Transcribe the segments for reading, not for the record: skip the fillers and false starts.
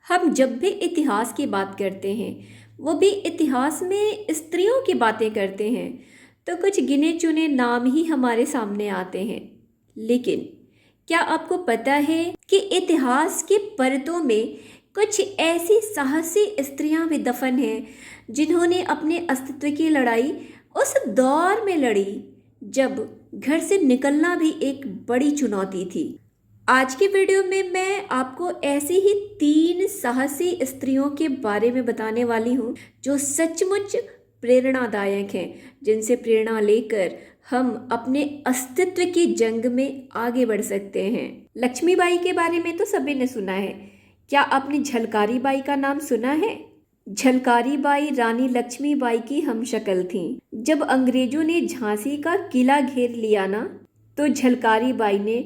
हम जब भी इतिहास की बात करते हैं, वो भी इतिहास में स्त्रियों की बातें करते हैं, तो कुछ गिने चुने नाम ही हमारे सामने आते हैं। लेकिन क्या आपको पता है कि इतिहास के परतों में कुछ ऐसी साहसी स्त्रियां भी दफन हैं जिन्होंने अपने अस्तित्व की लड़ाई उस दौर में लड़ी जब घर से निकलना भी एक बड़ी चुनौती थी। आज की वीडियो में मैं आपको ऐसी ही 3 साहसी स्त्रियों के बारे में बताने वाली हूँ जो सचमुच प्रेरणादायक हैं, जिनसे प्रेरणा लेकर हम अपने अस्तित्व की जंग में आगे बढ़ सकते हैं। लक्ष्मीबाई के बारे में तो सभी ने सुना है। क्या आपने झलकारी बाई का नाम सुना है? झलकारी बाई रानी लक्ष्मीबाई की हमशक्ल थीं। जब अंग्रेजों ने झांसी का किला घेर लिया ना, तो झलकारी बाई ने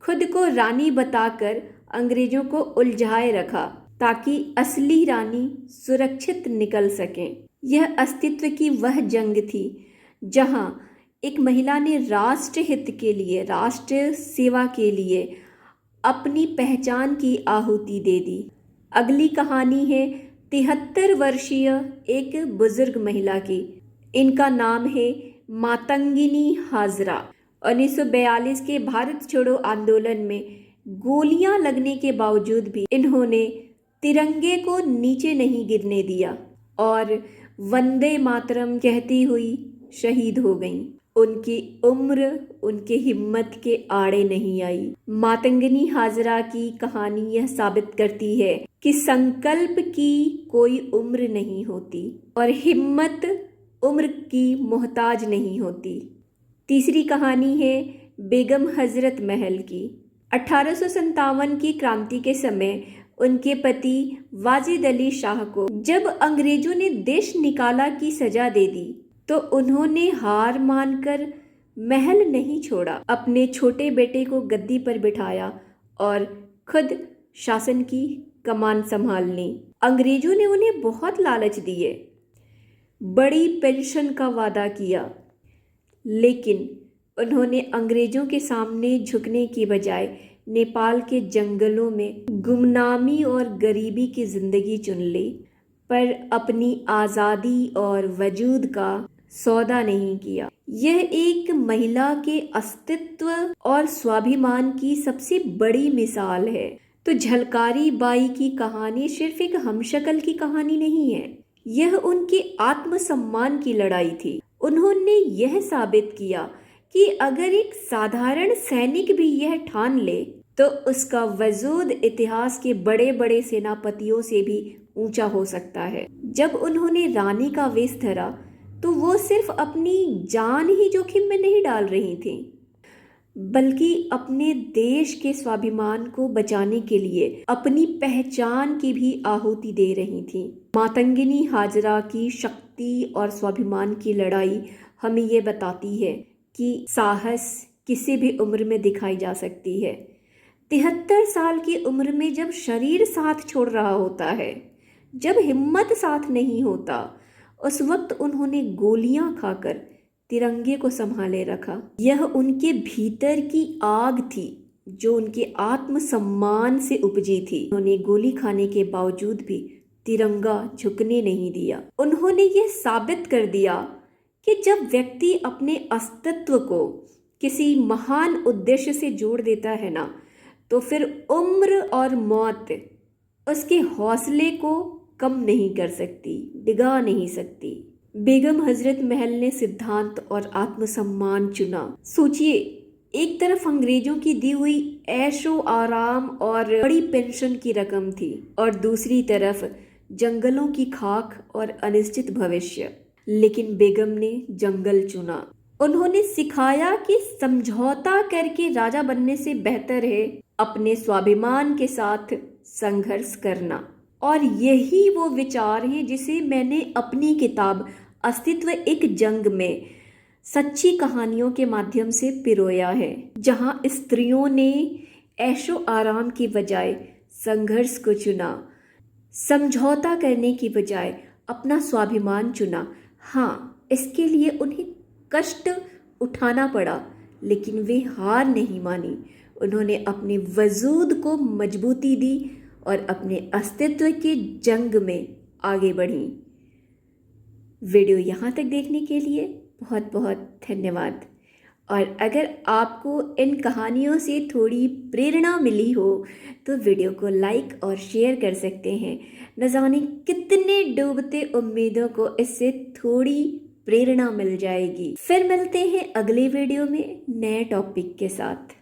खुद को रानी बताकर अंग्रेजों को उलझाए रखा ताकि असली रानी सुरक्षित निकल सकें। यह अस्तित्व की वह जंग थी जहां एक महिला ने राष्ट्र हित के लिए, राष्ट्र सेवा के लिए अपनी पहचान की आहुति दे दी। अगली कहानी है 73 वर्षीय एक बुजुर्ग महिला की। इनका नाम है मातंगिनी हाजरा। 1942 के भारत छोड़ो आंदोलन में गोलियां लगने के बावजूद भी इन्होंने तिरंगे को नीचे नहीं गिरने दिया और वंदे मातरम कहती हुई शहीद हो गईं। उनकी उम्र उनके हिम्मत के आड़े नहीं आई। मातंगिनी हाजरा की कहानी यह साबित करती है कि संकल्प की कोई उम्र नहीं होती और हिम्मत उम्र की मोहताज नहीं होती। तीसरी कहानी है बेगम हजरत महल की। 1857 की क्रांति के समय उनके पति वाजिद अली शाह को जब अंग्रेजों ने देश निकाला की सजा दे दी, तो उन्होंने हार मानकर महल नहीं छोड़ा। अपने छोटे बेटे को गद्दी पर बिठाया और खुद शासन की कमान संभाल ली। अंग्रेजों ने उन्हें बहुत लालच दिए, बड़ी पेंशन का वादा किया, लेकिन उन्होंने अंग्रेजों के सामने झुकने की बजाय नेपाल के जंगलों में गुमनामी और गरीबी की जिंदगी चुन ली, पर अपनी आज़ादी और वजूद का सौदा नहीं किया। यह एक महिला के अस्तित्व और स्वाभिमान की सबसे बड़ी मिसाल है। तो झलकारी बाई की कहानी सिर्फ एक हमशक्ल की कहानी नहीं है, यह उनके आत्मसम्मान की लड़ाई थी। उन्होंने यह साबित किया कि अगर एक साधारण सैनिक भी यह ठान ले तो उसका वजूद इतिहास के बड़े बड़े सेनापतियों से भी ऊंचा हो सकता है। जब उन्होंने रानी का वेश धरा तो वो सिर्फ अपनी जान ही जोखिम में नहीं डाल रही थी, बल्कि अपने देश के स्वाभिमान को बचाने के लिए अपनी पहचान की भी आहुति दे रही थी। मातंगिनी हाजरा की शक्ति और स्वाभिमान की लड़ाई हमें ये बताती है कि साहस किसी भी उम्र में दिखाई जा सकती है। 73 साल की उम्र में जब शरीर साथ छोड़ रहा होता है, जब हिम्मत साथ नहीं होता, उस वक्त उन्होंने गोलियां खाकर तिरंगे को संभाले रखा। यह उनके भीतर की आग थी जो उनके आत्मसम्मान से उपजी थी। उन्होंने गोली खाने के बावजूद भी तिरंगा झुकने नहीं दिया। उन्होंने यह साबित कर दिया कि जब व्यक्ति अपने अस्तित्व को किसी महान उद्देश्य से जोड़ देता है ना, तो फिर उम्र और मौत उसके हौसले को कम नहीं कर सकती, डिगा नहीं सकती। बेगम हजरत महल ने सिद्धांत और आत्मसम्मान चुना। सोचिए, एक तरफ अंग्रेजों की दी हुई ऐशो आराम और बड़ी पेंशन की रकम थी और दूसरी तरफ जंगलों की खाक और अनिश्चित भविष्य। लेकिन बेगम ने जंगल चुना। उन्होंने सिखाया कि समझौता करके राजा बनने से बेहतर है अपने स्वाभिमान के साथ संघर्ष करना। और यही वो विचार हैं जिसे मैंने अपनी किताब अस्तित्व एक जंग में सच्ची कहानियों के माध्यम से पिरोया है, जहां स्त्रियों ने ऐशो आराम की बजाय संघर्ष को चुना, समझौता करने की बजाय अपना स्वाभिमान चुना। हाँ, इसके लिए उन्हें कष्ट उठाना पड़ा, लेकिन वे हार नहीं मानी। उन्होंने अपने वजूद को मजबूती दी और अपने अस्तित्व की जंग में आगे बढ़ीं। वीडियो यहाँ तक देखने के लिए बहुत बहुत धन्यवाद। और अगर आपको इन कहानियों से थोड़ी प्रेरणा मिली हो तो वीडियो को लाइक और शेयर कर सकते हैं। न जाने कितने डूबते उम्मीदों को इससे थोड़ी प्रेरणा मिल जाएगी। फिर मिलते हैं अगले वीडियो में नए टॉपिक के साथ।